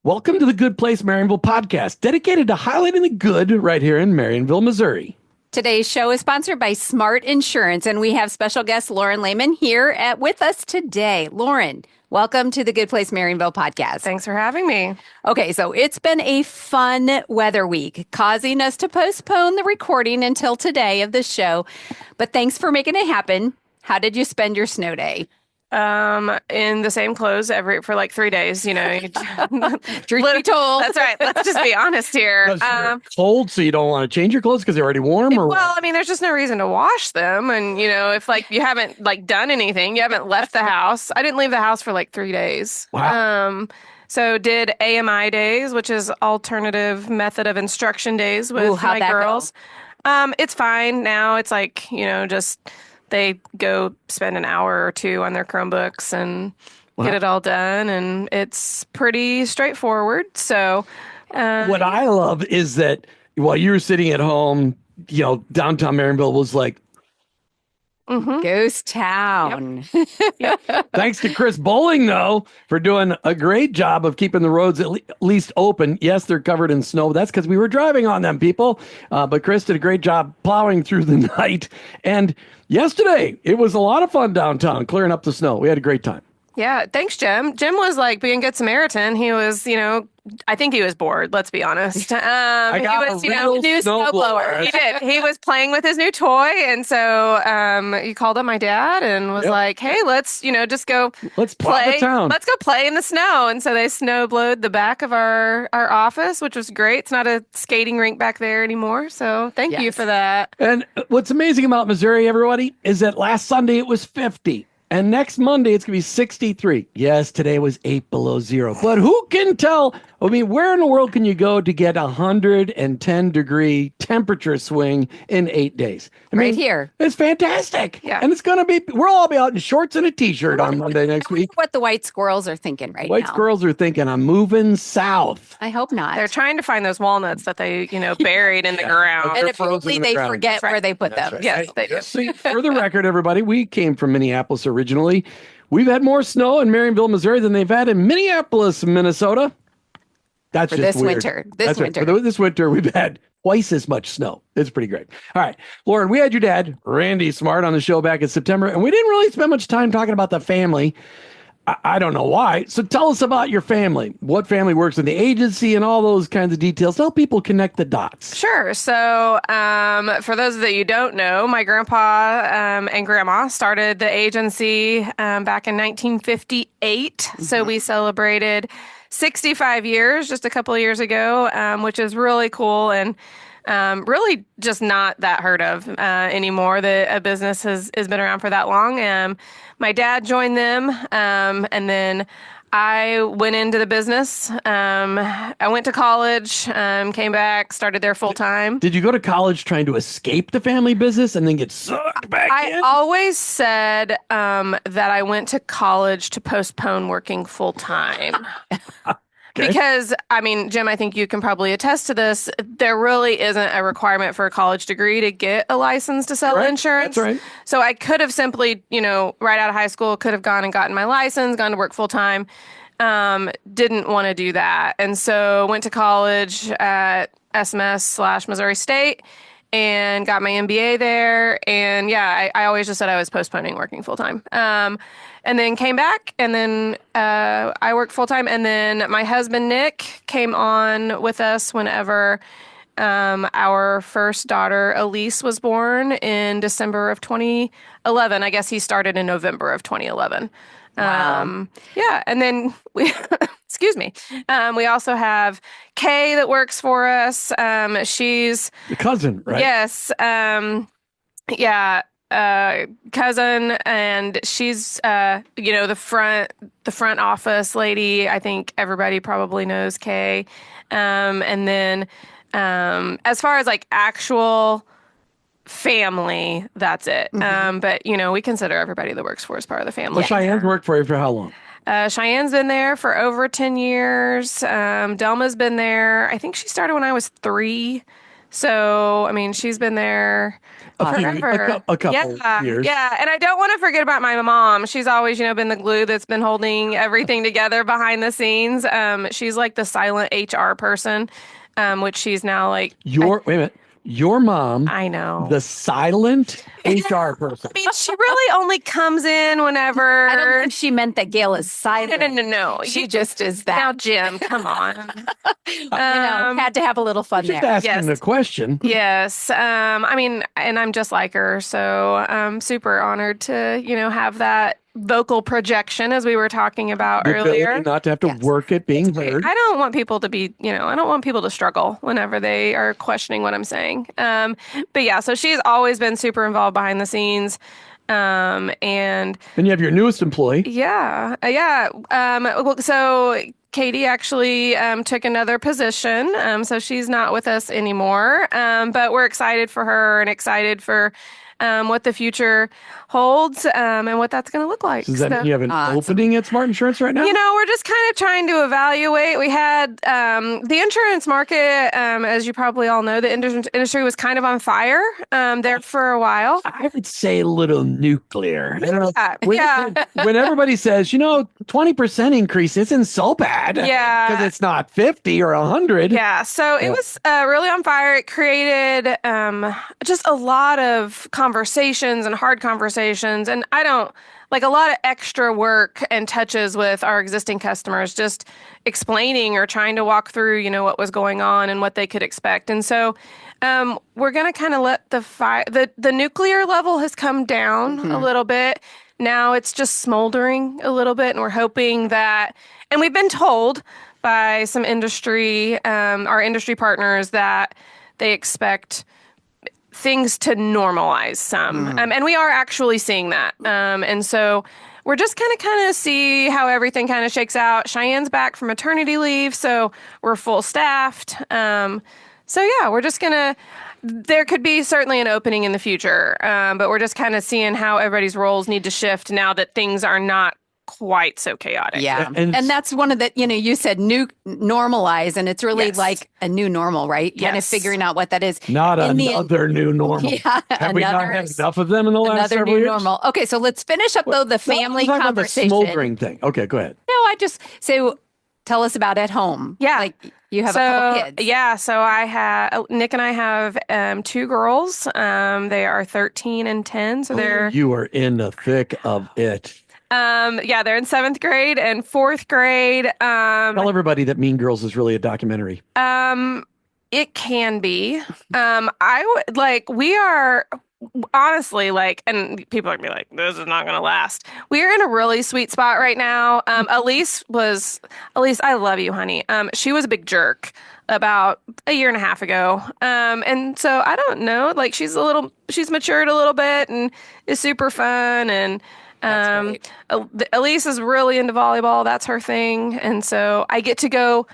Welcome to the Good Place Marionville podcast, dedicated to highlighting the good right here in Marionville, Missouri. Today's show is sponsored by SmartInsurance, and we have special guest Lauren Layman here with us today. Lauren, welcome to the Good Place Marionville podcast. Thanks for having me. Okay, so it's been a fun weather week, causing us to postpone the recording until today of the show. But thanks for making it happen. How did you spend your snow day? In the same clothes for like 3 days, you know. Truth be told. That's right. Let's just be honest here. Cold, so you don't want to change your clothes because they're already warm? Or well, I mean, there's just no reason to wash them. And, you know, if like you haven't like done anything, you haven't left the house. I didn't leave the house for like 3 days. Wow. So did AMI days, which is alternative method of instruction days with my girls. It's fine now. It's like, you know, just they go spend an hour or two on their Chromebooks and get it all done. And it's pretty straightforward. So what I love is that while you were sitting at home, you know, downtown Marionville was like, Ghost town. Yep. Thanks to Chris Bowling, though, for doing a great job of keeping the roads at least open. Yes, they're covered in snow. That's because we were driving on them, people. But Chris did a great job plowing through the night. And yesterday, it was a lot of fun downtown, clearing up the snow. We had a great time. Yeah, thanks, Jim. Jim was like being Good Samaritan. He was, you know, I think he was bored. Let's be honest. He was, a new snowblower. He did. He was playing with his new toy, and so he called up my dad and was like, "Hey, let's, you know, just go. Let's play. Let's go play in the snow." And so they snowblowed the back of our office, which was great. It's not a skating rink back there anymore. So thank you for that. And what's amazing about Missouri, everybody, is that last Sunday it was 50. And next Monday, it's going to be 63. Yes, today was 8 below zero. But who can tell? I mean, where in the world can you go to get 110-degree temperature swing in 8 days? I mean, right here. It's fantastic. Yeah. And it's going to be, we'll all be out in shorts and a T-shirt on Monday next week. What the white squirrels are thinking right now. White squirrels are thinking, I'm moving south. I hope not. They're trying to find those walnuts that they, you know, buried in the ground. And if only they forget where they put them. Right. Yes, they do. See, for the record, everybody, we came from Minneapolis originally. We've had more snow in Marionville, Missouri than they've had in Minneapolis, Minnesota. That's for just this weird. winter. That's right. For this winter, we've had twice as much snow. It's pretty great. All right, Lauren, we had your dad, Randy Smart, on the show back in September, and we didn't really spend much time talking about the family. I don't know why. So tell us about your family. What family works in the agency and all those kinds of details. Help people connect the dots. Sure. So for those that you don't know, my grandpa and grandma started the agency back in 1958. So we celebrated 65 years just a couple of years ago, which is really cool and really just not that heard of anymore. A business has been around for that long. My dad joined them, and then I went into the business. I went to college, came back, started there full time. Did you go to college trying to escape the family business and then get sucked back in? I always said that I went to college to postpone working full time. Okay. Because, I mean, Jim, I think you can probably attest to this. There really isn't a requirement for a college degree to get a license to sell insurance. That's right. So I could have simply, you know, right out of high school, could have gone and gotten my license, gone to work full time. Didn't want to do that. And so went to college at SMS/Missouri State and got my MBA there. And yeah, I always just said I was postponing working full time. And then came back, and then I worked full time. And then my husband, Nick, came on with us whenever our first daughter, Elise, was born in December of 2011. I guess he started in November of 2011. Wow. Yeah. And then we, excuse me. We also have Kay that works for us. She's the cousin, right? Yes. Yeah. Cousin, and she's you know, the front office lady. I think everybody probably knows Kay. And then as far as like actual family, that's it. But you know, we consider everybody that works for us part of the family. Well, Cheyenne's worked for you for how long? Cheyenne's been there for over 10 years. Delma's been there. I think she started when I was 3. So, I mean, she's been there forever. A couple years. Yeah. And I don't want to forget about my mom. She's always, been the glue that's been holding everything together behind the scenes. She's like the silent HR person, which she's now like. Wait a minute. Your mom, I know. the silent HR person. I mean, she really only comes in whenever. I don't think she meant that Gail is silent. No. She just is that. Now, Jim, come on. Had to have a little fun Just there. asking a question. Yes. I mean, and I'm just like her. So I'm super honored to, have that vocal projection as we were talking about The ability earlier. not to have to work at being heard. I don't want people to be, I don't want people to struggle whenever they are questioning what I'm saying. But yeah, so she's always been super involved behind the scenes. And Then you have your newest employee. yeah. So Katie actually took another position. So she's not with us anymore. But we're excited for her and excited for what the future holds and what that's going to look like. Does that mean you have an opening at Smart Insurance right now? We're just kind of trying to evaluate. We had the insurance market, as you probably all know, the industry was kind of on fire there for a while. I would say a little nuclear. Yeah. When everybody says, 20% increase isn't so bad. Yeah. Because it's not 50 or 100. Yeah. So it was really on fire. It created just a lot of conversations and hard conversations. And I don't like a lot of extra work and touches with our existing customers, just explaining or trying to walk through, what was going on and what they could expect. And so we're going to kind of let the nuclear level has come down a little bit. Now it's just smoldering a little bit. And we're hoping that, and we've been told by some our industry partners that they expect things to normalize some. And we are actually seeing that. And so we're just kind of see how everything kind of shakes out. Cheyenne's back from maternity leave, so we're full staffed. So yeah, we're just there could be certainly an opening in the future, but we're just kind of seeing how everybody's roles need to shift now that things are not quite so chaotic. Yeah. And that's one of the, you said normalize, and it's really like a new normal, right? Yes. Kind of figuring out what that is. Not another new normal. Yeah, Have we not had enough of them in the last another several new years? normal. Okay, so let's finish up though the family Talk about the conversation. smoldering thing. Okay, go ahead. No, so tell us about at home. Yeah. Like you have a couple kids. Yeah. So Nick and I have 2 girls. They are 13 and 10. So they're You are in the thick of it. they're in 7th grade and 4th grade. Tell everybody that Mean Girls is really a documentary. It can be. We are honestly and people are gonna be like, this is not gonna last. We're in a really sweet spot right now. Elise, I love you, honey. She was a big jerk about a year and a half ago. And so I don't know, she's matured a little bit and is super fun. And Elise is really into volleyball. That's her thing. And so I get to go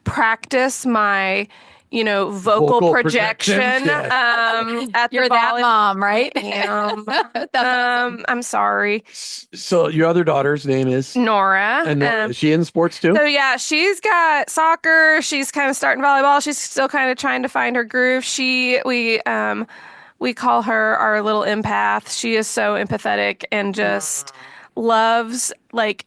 practice my, vocal projection at You're the that mom, right? I'm sorry. So your other daughter's name is? Nora. And is she in sports too? So yeah, she's got soccer. She's kind of starting volleyball. She's still kind of trying to find her groove. We call her our little empath. She is so empathetic and just loves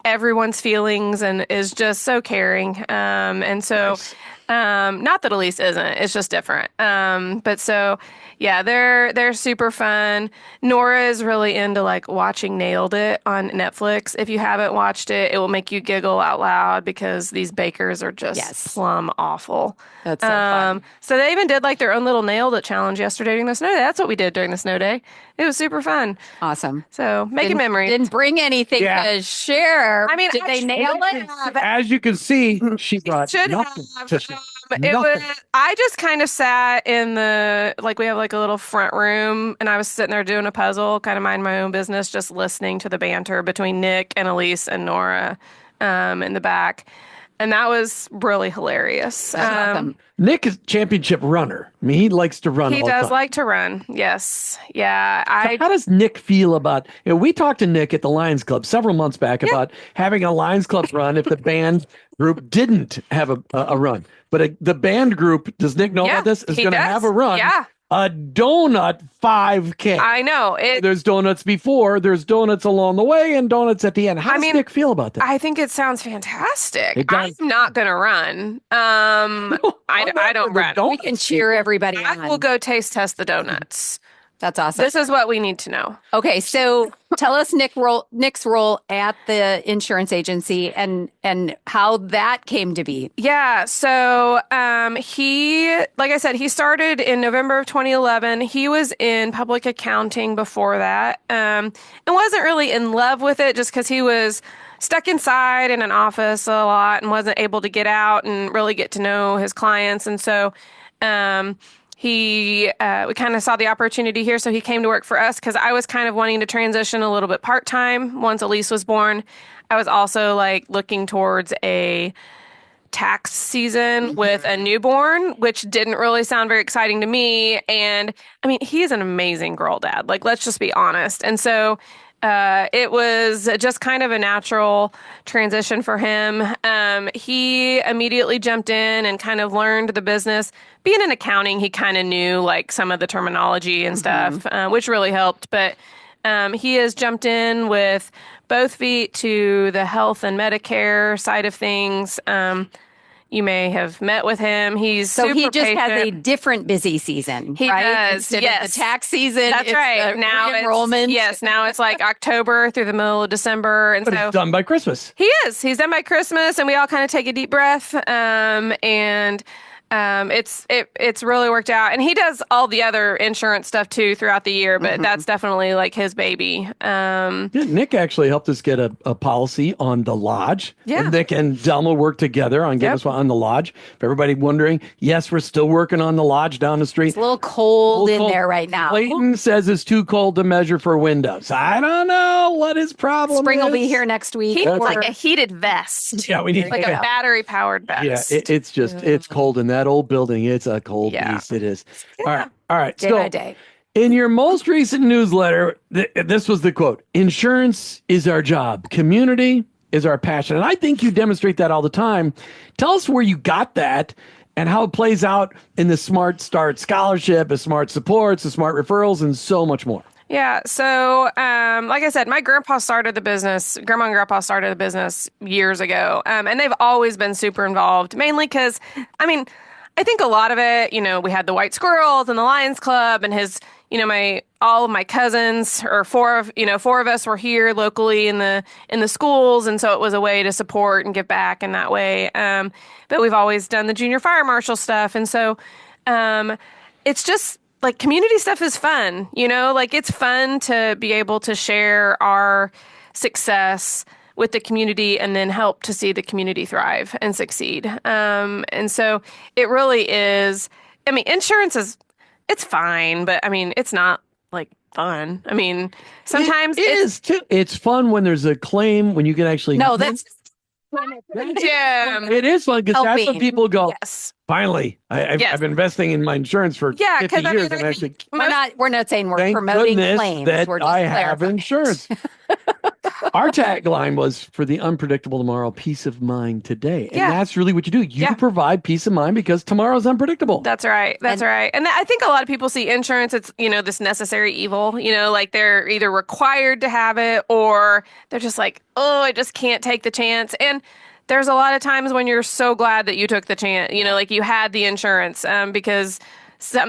everyone's feelings and is just so caring. And so, Nice. Not that Elise isn't, it's just different. But so, yeah, they're super fun. Nora is really into watching Nailed It on Netflix. If you haven't watched it, it will make you giggle out loud because these bakers are just plumb awful. That's so fun. So they even did their own little Nailed It challenge yesterday during the snow day. That's what we did during the snow day. It was super fun. Awesome. So making memories. Didn't bring anything to share. I mean, did they nail it? As you can see, she brought nothing to share. I just kind of sat in we have a little front room, and I was sitting there doing a puzzle, kind of mind my own business, just listening to the banter between Nick and Elise and Nora in the back. And that was really hilarious. That's awesome. Nick is championship runner. I mean, he likes to run. He all the does time. like to run. Yes. Yeah. So how does Nick feel about, we talked to Nick at the Lions Club several months back about having a Lions Club run if the band group didn't have a run. But the band group, does Nick know about this, is going to have a run. Yeah. A donut 5K. I know. There's donuts before, there's donuts along the way, and donuts at the end. How does Nick feel about that? I think it sounds fantastic. It does. I'm not going to run. I don't run. We can cheer everybody on. I will go taste test the donuts. That's awesome. This is what we need to know. Okay, so tell us Nick's role at the insurance agency and how that came to be. Yeah, so he, like I said, he started in November of 2011. He was in public accounting before that, and wasn't really in love with it just because he was stuck inside in an office a lot and wasn't able to get out and really get to know his clients. And so we kind of saw the opportunity here, so he came to work for us because I was kind of wanting to transition a little bit part-time once Elise was born. I was also like looking towards a tax season with a newborn, which didn't really sound very exciting to me. And I mean, he is an amazing girl dad. Like, let's just be honest. And so it was just kind of a natural transition for him. He immediately jumped in and kind of learned the business. Being in accounting, he kind of knew like some of the terminology and stuff, which really helped. But he has jumped in with both feet to the health and Medicare side of things. You may have met with him. He's so super he just patient. has a different busy season. He right? does. Instead yes, of the tax season. That's right. Now enrollment. Now it's like October through the middle of December, and But so it's done by Christmas. he is. He's done by Christmas, and we all kind of take a deep breath. It's really worked out, and he does all the other insurance stuff too throughout the year. But that's definitely like his baby. Yeah, Nick actually helped us get a policy on the lodge. Yeah. And Nick and Delma worked together on getting us one on the lodge. For everybody wondering, yes, we're still working on the lodge down the street. It's a little cold in there right now. Clayton says it's too cold to measure for windows. I don't know what his problem Spring is. will be here next week. He like a heated vest. Yeah, we need Like a battery powered vest. Yeah, it's just it's cold in that old building. It's a cold beast. It is. Yeah. All right. Day So by day. in your most recent newsletter, this was the quote: "Insurance is our job. Community is our passion." And I think you demonstrate that all the time. Tell us where you got that and how it plays out in the Smart Start Scholarship, the Smart Supports, the Smart Referrals, and so much more. Yeah. So, like I said, my grandma and grandpa started the business years ago. And they've always been super involved, mainly because, I mean, I think a lot of it, we had the White Squirrels and the Lions Club and all of my cousins, or four of us were here locally in the schools. And so it was a way to support and give back in that way. But we've always done the junior fire marshal stuff. And so, it's just, like, community stuff is fun, like it's fun to be able to share our success with the community and then help to see the community thrive and succeed. And so it really is, I mean, insurance it's fine, but I mean, it's not like fun. I mean, sometimes it is too. It's fun when there's a claim, when you can actually. No, that's Jim. It is fun because that's when Helping. people go, Yes. finally, I've been investing in my insurance for 50 years. I mean, and actually, we're not saying we're thank promoting goodness claims. that We're just I have clarifying. insurance. Our tagline was, "For the unpredictable tomorrow, peace of mind today." And that's really what you do. You provide peace of mind because tomorrow's unpredictable. That's right. That's right. And I think a lot of people see insurance, it's, this necessary evil, like they're either required to have it or they're just like, oh, I just can't take the chance. And there's a lot of times when you're so glad that you took the chance, like you had the insurance, because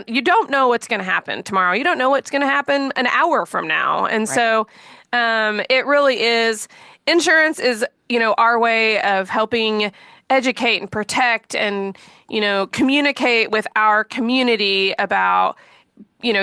you don't know what's going to happen tomorrow. You don't know what's going to happen an hour from now. And so it really is, insurance is, our way of helping educate and protect and, communicate with our community about,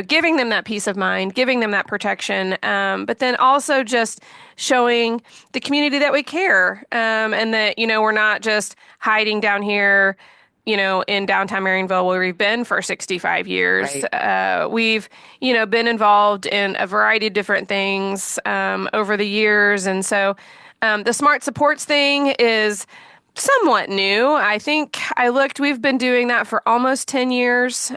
giving them that peace of mind, giving them that protection, but then also just showing the community that we care, and that, we're not just hiding down here, in downtown Marionville where we've been for 65 years. Right. We've, been involved in a variety of different things over the years. And so the Smart Supports thing is somewhat new. I think we've been doing that for almost 10 years.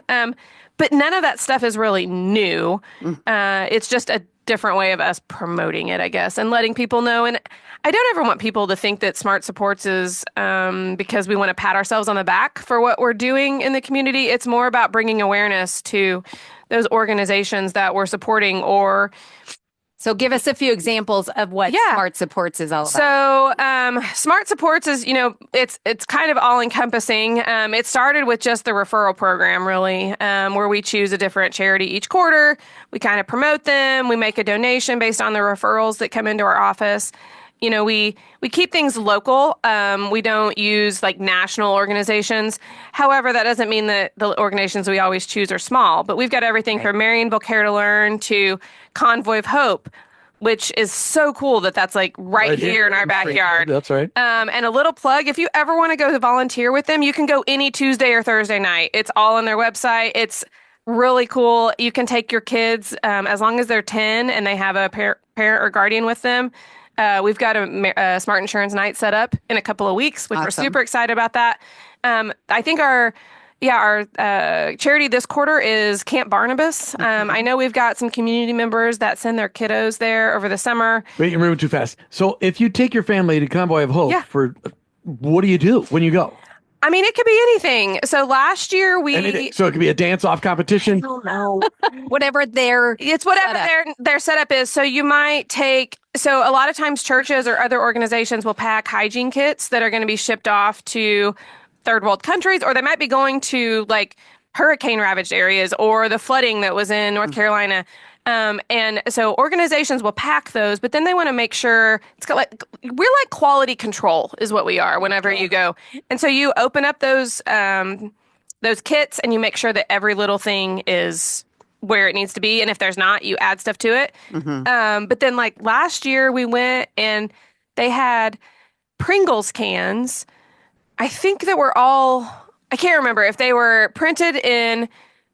But none of that stuff is really new. It's just a different way of us promoting it, I guess, and letting people know. And I don't ever want people to think that Smart Supports is because we want to pat ourselves on the back for what we're doing in the community. It's more about bringing awareness to those organizations that we're supporting. So give us a few examples of what Smart Supports is all about. So Smart Supports is, it's kind of all encompassing. It started with just the referral program, really, where we choose a different charity each quarter. We kind of promote them. We make a donation based on the referrals that come into our office. We keep things local. We don't use like national organizations. However, that doesn't mean that the organizations we always choose are small, but we've got everything from Marionville Care to Learn to Convoy of Hope, which is so cool that that's like right here in our backyard. That's right. And a little plug, if you ever want to go to volunteer with them, you can go any Tuesday or Thursday night. It's all on their website. It's really cool. You can take your kids as long as they're 10 and they have a parent or guardian with them. We've got a Smart Insurance night set up in a couple of weeks, which we're super excited about that. I think our charity this quarter is Camp Barnabas. I know we've got some community members that send their kiddos there over the summer. Wait, you're moving too fast. So if you take your family to Convoy of Hope, what do you do when you go? I mean, it could be anything. So last year so it could be a dance-off competition. I don't know. Whatever their setup is. So you might so a lot of times churches or other organizations will pack hygiene kits that are going to be shipped off to third world countries, or they might be going to like hurricane ravaged areas or the flooding that was in North Carolina. And so organizations will pack those, but then they want to make sure we're like quality control is what we are whenever you go. And so you open up those kits and you make sure that every little thing is where it needs to be. And if there's not, you add stuff to it. But then like last year we went and they had Pringles cans. I think that I can't remember if they were printed in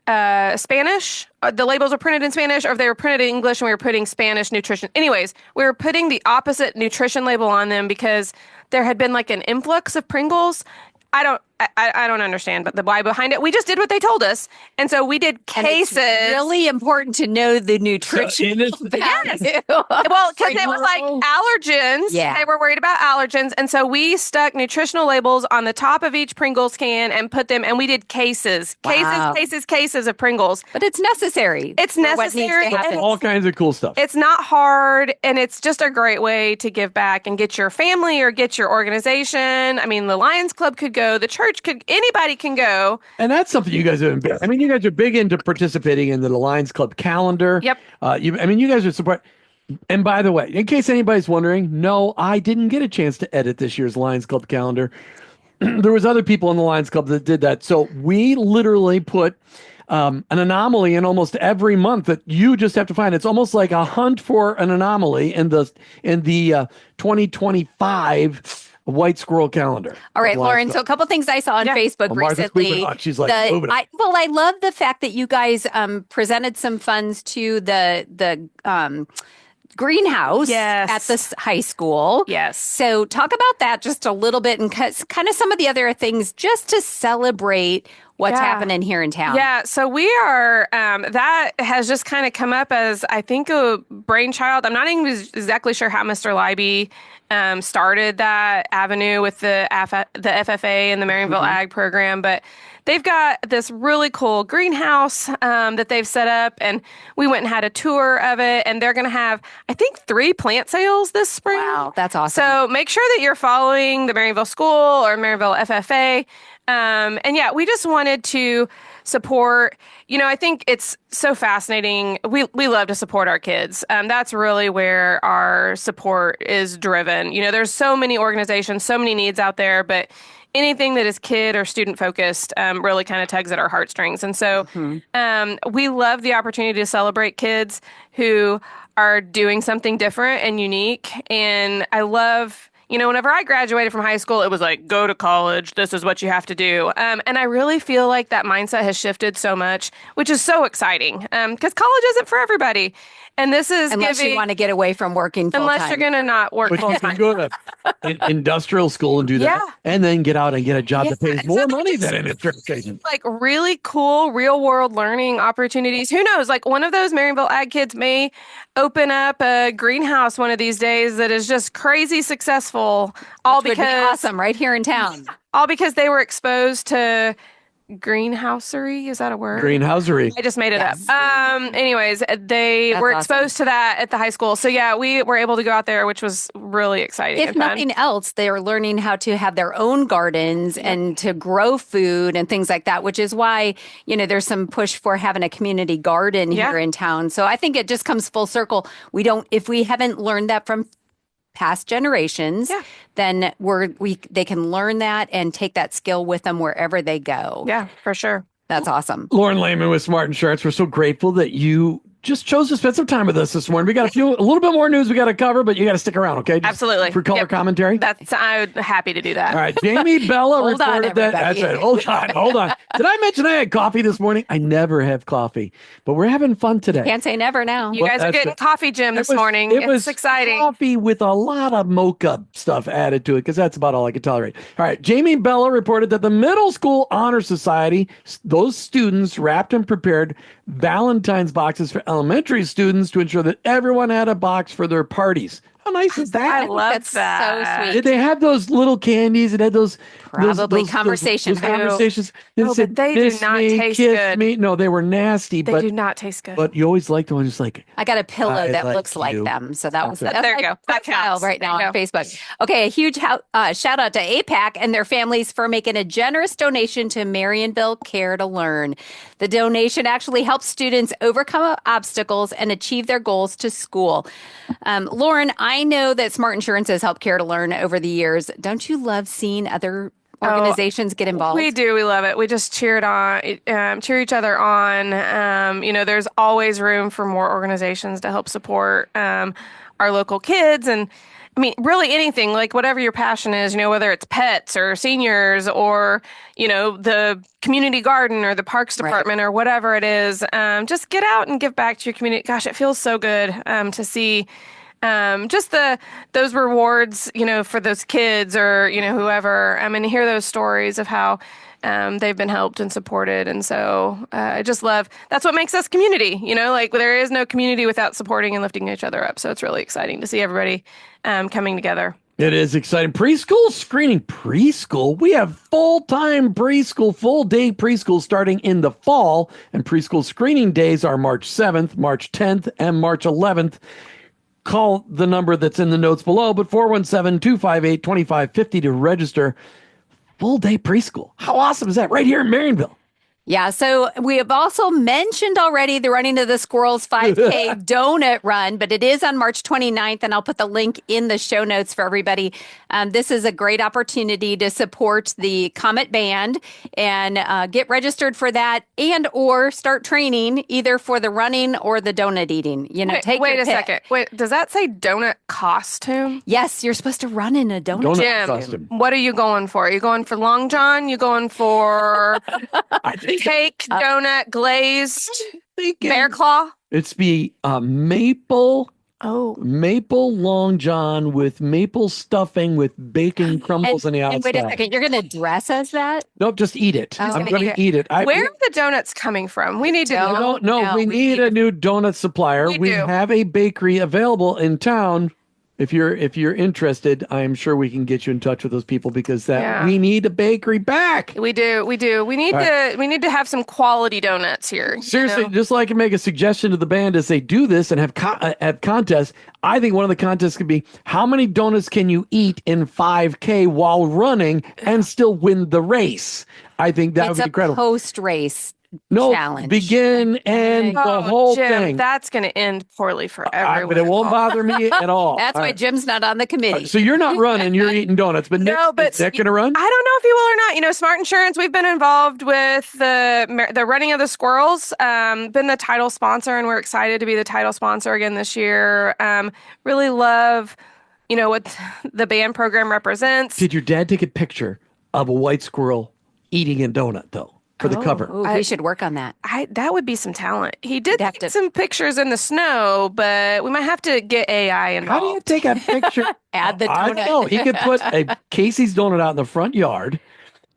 Spanish, the labels were printed in Spanish, or if they were printed in English and we were putting Spanish nutrition. Anyways, we were putting the opposite nutrition label on them because there had been like an influx of Pringles. I don't understand, but the why behind it. We just did what they told us, and so we did cases. And it's really important to know the nutrition. Yes. Well, because it was like allergens. Yeah. They were worried about allergens, and so we stuck nutritional labels on the top of each Pringles can and put them. And we did cases of Pringles. But it's necessary. It's necessary. All kinds of cool stuff. It's not hard, and it's just a great way to give back and get your family or get your organization. I mean, the Lions Club could go. The church could, anybody can go. And that's something you guys have been, you guys are big into participating in the Lions Club calendar. Yep. You guys are support. And by the way, in case anybody's wondering, no, I didn't get a chance to edit this year's Lions Club calendar. There was other people in the Lions Club that did that. So we literally put an anomaly in almost every month that you just have to find. It's almost like a hunt for an anomaly in the 2025 White Squirrel calendar. All right, Lauren. So a couple things I saw on Facebook recently. She's like, I love the fact that you guys presented some funds to the greenhouse at the high school. Yes. So talk about that just a little bit and kind of some of the other things just to celebrate what's happening here in town. Yeah, so we are, that has just kind of come up as, I think, a brainchild. I'm not even exactly sure how Mr. Leiby started that avenue with the FFA and the Marionville Ag program, but they've got this really cool greenhouse that they've set up, and we went and had a tour of it, and they're going to have, I think, 3 plant sales this spring. Wow, that's awesome. So make sure that you're following the Marionville School or Marionville FFA. And yeah, we just wanted to support, I think it's so fascinating. We love to support our kids. That's really where our support is driven. There's so many organizations, so many needs out there, but anything that is kid or student focused really kind of tugs at our heartstrings. And so we love the opportunity to celebrate kids who are doing something different and unique. And I love, whenever I graduated from high school, it was like, go to college. This is what you have to do. And I really feel like that mindset has shifted so much, which is so exciting because college isn't for everybody. And this is Unless you want to get away from working full unless time. you're going to not work But full you can time. go to industrial school and do that, Yeah. and then get out and get a job that pays more exactly. money than an insurance agent. Like really cool real world learning opportunities. Who knows? Like one of those Marionville ag kids may open up a greenhouse one of these days that is just crazy successful, all Which would be because awesome right here in town. all because they were exposed to greenhousery. Is that a word? Greenhousery. I just made it Yes. up. Anyways, they That's were awesome. exposed to that at the high school. So yeah, we were able to go out there, which was really exciting. If and fun. nothing else, they are learning how to have their own gardens and to grow food and things like that, which is why, there's some push for having a community garden here in town. So I think it just comes full circle. If we haven't learned that from past generations, then they can learn that and take that skill with them wherever they go. Yeah, for sure. That's awesome. Lauren Layman with Smart Insurance. We're so grateful that you just chose to spend some time with us this morning. We got a little bit more news we got to cover, but you got to stick around, okay? Just Absolutely. For color commentary. I'm happy to do that. All right. Jamie Bella Hold on, reported that. That's everybody. right. Hold on. Did I mention I had coffee this morning? I never have coffee, but we're having fun today. Can't say never now. You guys are that's getting it. coffee, Jim, this morning. It was It's exciting. coffee with a lot of mocha stuff added to it because that's about all I could tolerate. All right. Jamie Bella reported that the Middle School Honor Society, those students wrapped and prepared Valentine's boxes for elementary students to ensure that everyone had a box for their parties. How nice is that? I love That's that. so sweet. Did they have those little candies? It had those Probably conversations. Those conversations. It Oh, said, but they do "Miss not me, taste kiss good." me." No, they were nasty, They do not taste good. but you always like the ones just like, I got a pillow I that like looks like you. them. So that's There you go. That profile counts. right now There on you Facebook. Okay, a huge shout out to APAC and their families for making a generous donation to Marionville Care to Learn. The donation actually helps students overcome obstacles and achieve their goals to school. Lauren, I know that Smart Insurance has helped Care to Learn over the years. Don't you love seeing other organizations get involved? We do. We love it. We just cheer each other on. There's always room for more organizations to help support our local kids. And I mean, really anything, like whatever your passion is, whether it's pets or seniors or, the community garden or the parks department or whatever it is, just get out and give back to your community. Gosh, it feels so good to see just those rewards, for those kids or, whoever, and hear those stories of how they've been helped and supported. And so I just love, that's what makes us community, like there is no community without supporting and lifting each other up. So it's really exciting to see everybody coming together. it is exciting. Preschool screening. Preschool. We have full-time preschool, full-day preschool starting in the fall. And preschool screening days are March 7th, March 10th, and March 11th. Call the number that's in the notes below, but 417-258-2550 to register. Full-day preschool. How awesome is that? Right here in Marionville. Yeah, so we have also mentioned already the Running to the Squirrels 5K donut run, but it is on March 29th, and I'll put the link in the show notes for everybody. This is a great opportunity to support the Comet Band and get registered for that and or start training either for the running or the donut eating. Wait your a pick. second. Wait, does that say donut costume? Yes, you're supposed to run in a donut. Donut Jim, costume. what are you going for? Are you going for Long John? You going for I think cake, donut, glazed, thinking bear claw? it's be maple Oh, Long John with maple stuffing with bacon crumbles on the outside. And wait a second, you're going to dress as that? Nope, just eat it. Oh. I'm going to eat it. where are the donuts coming from? We need to Don't know. No, we need a new donut supplier. We We do. have a bakery available in town. If you're interested, I'm sure we can get you in touch with those people because Yeah. we need a bakery back. We do. We need All to have some quality donuts here. Seriously, just so I can make a suggestion to the band as they do this and have contests. I think one of the contests could be how many donuts can you eat in 5K while running and still win the race. I think that It's would be a incredible. post-race No, challenge. begin and the whole Jim, thing. that's going to end poorly for everyone. But it won't bother me at all. That's All why right. Jim's not on the committee. So you're not running, you're eating donuts. But Nick, No, but is Nick going to run? I don't know if he will or not. Smart Insurance, we've been involved with the running of the squirrels, been the title sponsor, and we're excited to be the title sponsor again this year. Really love, what the band program represents. Did your dad take a picture of a white squirrel eating a donut, though? for the cover. Ooh, we should work on that. That would be some talent. He did have take some pictures in the snow, but we might have to get AI involved. How do you take a picture? Add the I donut. don't know. He could put a Casey's donut out in the front yard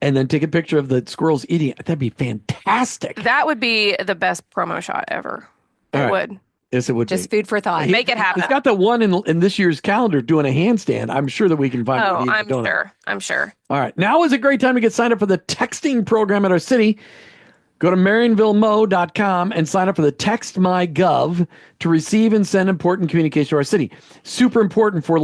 and then take a picture of the squirrels eating it. That'd be fantastic. That would be the best promo shot ever. It would. Yes, it would Just be. food for thought. Make it happen. He's got the one in this year's calendar doing a handstand. I'm sure that we can find Oh, a I'm donut. sure. I'm sure. All right. Now is a great time to get signed up for the texting program at our city. Go to MarionvilleMo.com and sign up for the Text My Gov to receive and send important communication to our city. Super important for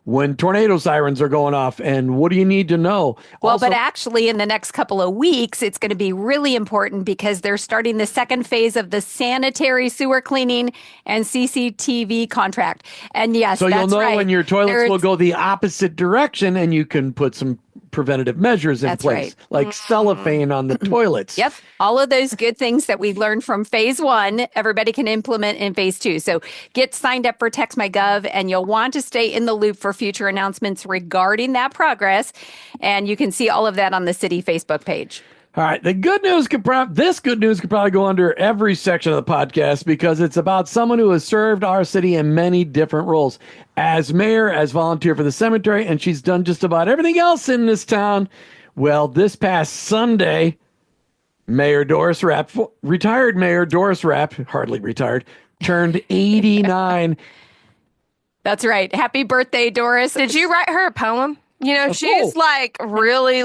when tornado sirens are going off and what do you need to know? Well, Also, but actually in the next couple of weeks, it's going to be really important because they're starting the second phase of the sanitary sewer cleaning and CCTV contract. And yes, so that's you'll know right. when your toilets will go the opposite direction and you can put some preventative measures in That's place, right. like cellophane on the toilets. Yep. All of those good things that we learned from phase 1, everybody can implement in phase 2. So get signed up for Text My Gov, and you'll want to stay in the loop for future announcements regarding that progress. And you can see all of that on the city Facebook page. All right. This good news could probably go under every section of the podcast because it's about someone who has served our city in many different roles. As mayor, as volunteer for the cemetery, and she's done just about everything else in this town. Well, this past Sunday, Mayor Doris Rapp, retired Mayor Doris Rapp, hardly retired, turned 89. That's right. Happy birthday, Doris. Did you write her a poem? You know, she's really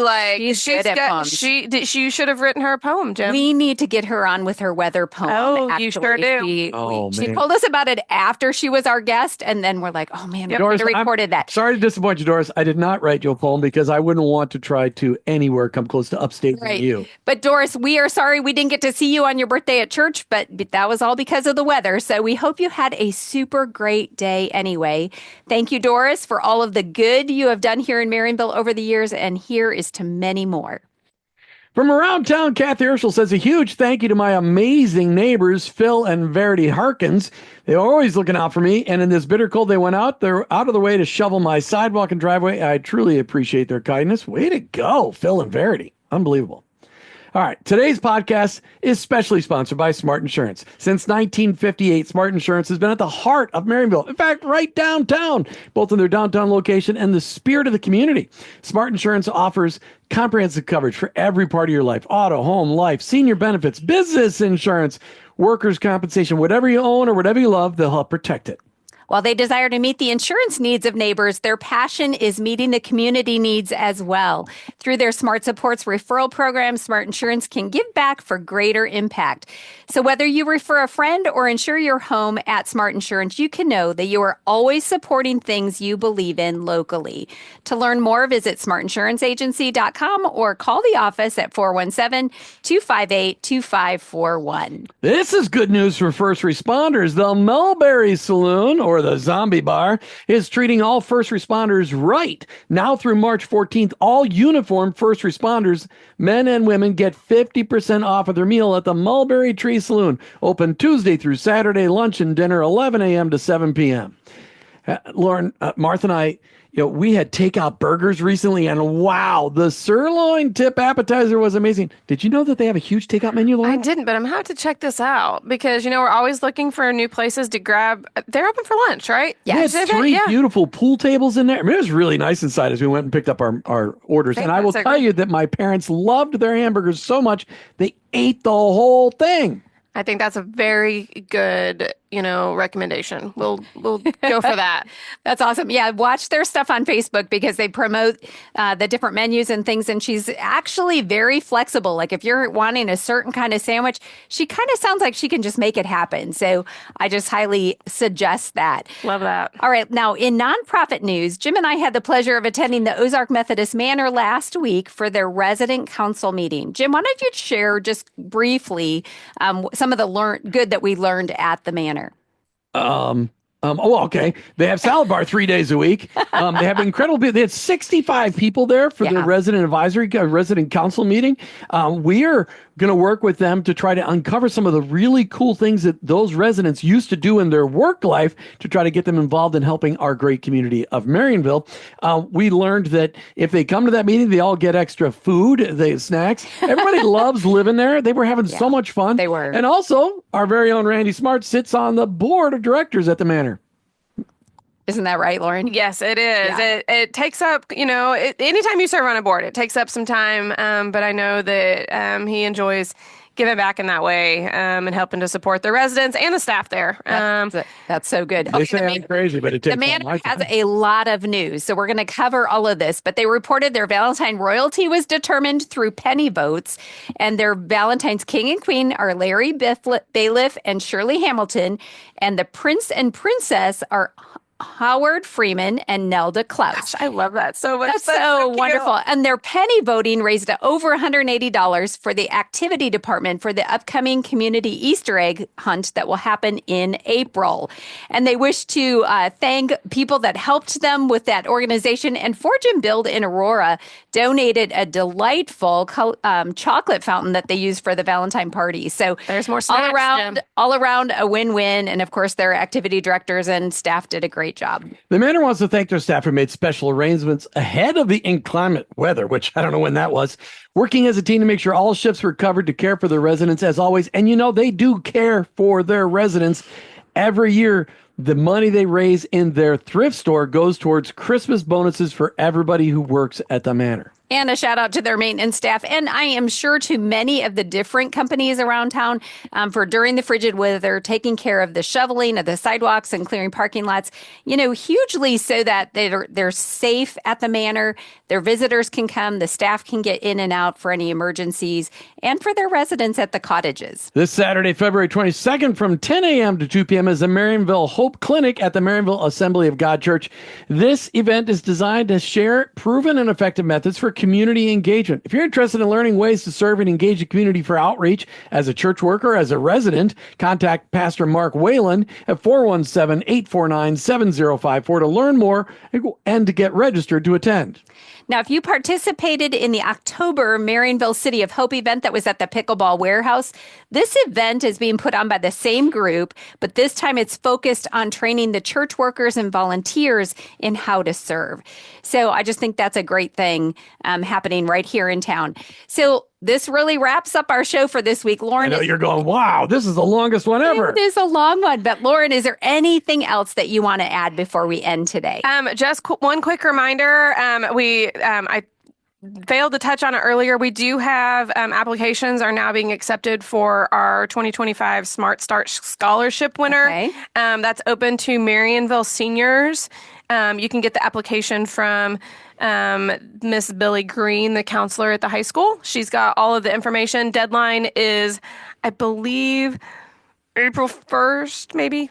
She's good at poems. You should have written her a poem, Jim. We need to get her on with her weather poem. Oh, actually. you sure do. She told us about it after she was our guest, and then we're like, oh man, we Doris, could have recorded that. Sorry to disappoint you, Doris. I did not write you a poem because I wouldn't want to try to anywhere come close to upstaging you. But Doris, we are sorry we didn't get to see you on your birthday at church, but that was all because of the weather. So we hope you had a super great day anyway. Thank you, Doris, for all of the good you have done here in Marionville over the years, and here is to many more. From around town, Kathy Urschel says a huge thank you to my amazing neighbors, Phil and Verity Harkins. They're always looking out for me, and in this bitter cold, they went out. They're out of the way to shovel my sidewalk and driveway. I truly appreciate their kindness. Way to go, Phil and Verity. Unbelievable. All right, today's podcast is specially sponsored by SmartInsurance. Since 1958, SmartInsurance has been at the heart of Marionville. In fact, right downtown, both in their downtown location and the spirit of the community. SmartInsurance offers comprehensive coverage for every part of your life: auto, home, life, senior benefits, business insurance, workers' compensation. Whatever you own or whatever you love, they'll help protect it. While they desire to meet the insurance needs of neighbors, their passion is meeting the community needs as well. Through their Smart Supports referral program, Smart Insurance can give back for greater impact. So whether you refer a friend or insure your home at Smart Insurance, you can know that you are always supporting things you believe in locally. To learn more, visit smartinsuranceragency.com or call the office at 417-258-2541. This is good news for first responders. The Mulberry Saloon, or the Zombie Bar, is treating all first responders right. Now through March 14th, all uniformed first responders, men and women, get 50% off of their meal at the Mulberry Tree Saloon. Open Tuesday through Saturday, lunch and dinner, 11 a.m. to 7 p.m. Lauren, Martha and I, we had takeout burgers recently, and wow, the sirloin tip appetizer was amazing. Did you know that they have a huge takeout menu, Lauren? I didn't, but I'm going to have to check this out because, we're always looking for new places to grab. They're open for lunch, right? Yeah, it's three beautiful pool tables in there. I mean, it was really nice inside as we went and picked up our orders. And I will tell you that my parents loved their hamburgers so much, they ate the whole thing. I think that's a very good, recommendation. We'll go for that. That's awesome. Yeah, watch their stuff on Facebook because they promote the different menus and things. And she's actually very flexible. Like if you're wanting a certain kind of sandwich, she kind of sounds like she can just make it happen. So I just highly suggest that. Love that. All right. Now, in nonprofit news, Jim and I had the pleasure of attending the Ozark Methodist Manor last week for their resident council meeting. Jim, why don't you share just briefly some of the good that we learned at the manor? Okay. They have salad bar 3 days a week. They have they had 65 people there for the resident resident council meeting. We are going to work with them to try to uncover some of the really cool things that those residents used to do in their work life to try to get them involved in helping our great community of Marionville. We learned that if they come to that meeting, they all get extra food, snacks. Everybody loves living there. They were having so much fun. They were. And also, our very own Randy Smart sits on the board of directors at the Manor. Isn't that right, Lauren? Yes, it is. Yeah. It takes up, anytime you serve on a board, it takes up some time. But I know that he enjoys giving back in that way and helping to support the residents and the staff there. That's so good. They say I'm crazy, but it takes the Manor has a lot of news, so we're going to cover all of this. But they reported their Valentine royalty was determined through penny votes, and their Valentine's king and queen are Larry Bailiff and Shirley Hamilton, and the prince and princess are Howard Freeman and Nelda Klaus. Gosh, I love that so much. That's so wonderful. And their penny voting raised over $180 for the activity department for the upcoming community Easter egg hunt that will happen in April. And they wish to thank people that helped them with that organization. And Forge and Build in Aurora donated a delightful chocolate fountain that they use for the Valentine party. So there's more snacks, all around a win-win. And of course, their activity directors and staff did a great job. The Manor wants to thank their staff who made special arrangements ahead of the inclement weather, which I don't know when that was, working as a team to make sure all shifts were covered to care for their residents as always. And they do care for their residents. Every year, the money they raise in their thrift store goes towards Christmas bonuses for everybody who works at the Manor. And a shout out to their maintenance staff. And I am sure to many of the different companies around town for during the frigid weather, taking care of the shoveling of the sidewalks and clearing parking lots, hugely so that they're safe at the Manor. Their visitors can come, the staff can get in and out for any emergencies, and for their residents at the cottages. This Saturday, February 22nd from 10 a.m. to 2 p.m. is the Marionville HOPE Clinic at the Marionville Assembly of God Church. This event is designed to share proven and effective methods for community engagement. If you're interested in learning ways to serve and engage the community for outreach as a church worker, as a resident, contact Pastor Mark Whalen at 417-849-7054 to learn more and to get registered to attend. Now, if you participated in the October Marionville City of Hope event that was at the Pickleball Warehouse, this event is being put on by the same group, but this time it's focused on training the church workers and volunteers in how to serve. So I just think that's a great thing happening right here in town. So this really wraps up our show for this week. Lauren, I know you're going, wow, this is the longest one ever. It is a long one. But Lauren, is there anything else that you want to add before we end today? Just one quick reminder. I failed to touch on it earlier. We do have applications are now being accepted for our 2025 Smart Start Scholarship winner. Okay. That's open to Marionville seniors. You can get the application from Miss Billy Green, the counselor at the high school. She's got all of the information. Deadline is, I believe, April 1st, maybe,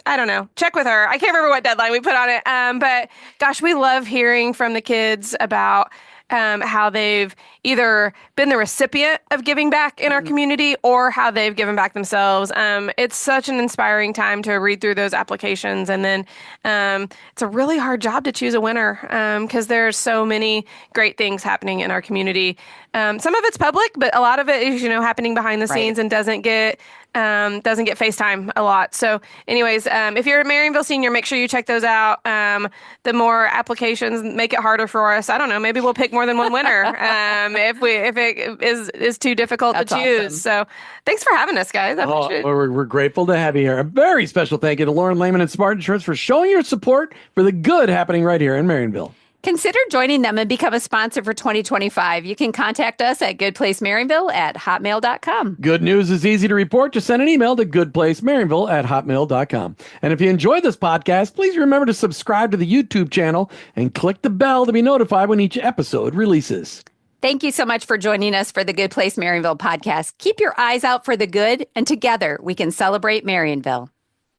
I don't know. Check with her. I can't remember what deadline we put on it. But gosh, we love hearing from the kids about how they've either been the recipient of giving back in our community or how they've given back themselves. It's such an inspiring time to read through those applications. And then it's a really hard job to choose a winner because there's so many great things happening in our community. Some of it's public, but a lot of it is, happening behind the scenes and doesn't get FaceTime a lot. So anyways, if you're a Marionville senior, make sure you check those out. The more applications make it harder for us. I don't know. Maybe we'll pick more than one winner if it is too difficult to choose. Awesome. So thanks for having us, guys. We're grateful to have you here. A very special thank you to Lauren, Layman, and SmartInsurance for showing your support for the good happening right here in Marionville. Consider joining them and become a sponsor for 2025. You can contact us at goodplacemarionville@hotmail.com. Good news is easy to report. Just send an email to goodplacemarionville@hotmail.com. And if you enjoyed this podcast, please remember to subscribe to the YouTube channel and click the bell to be notified when each episode releases. Thank you so much for joining us for the Good Place Marionville podcast. Keep your eyes out for the good, and together we can celebrate Marionville.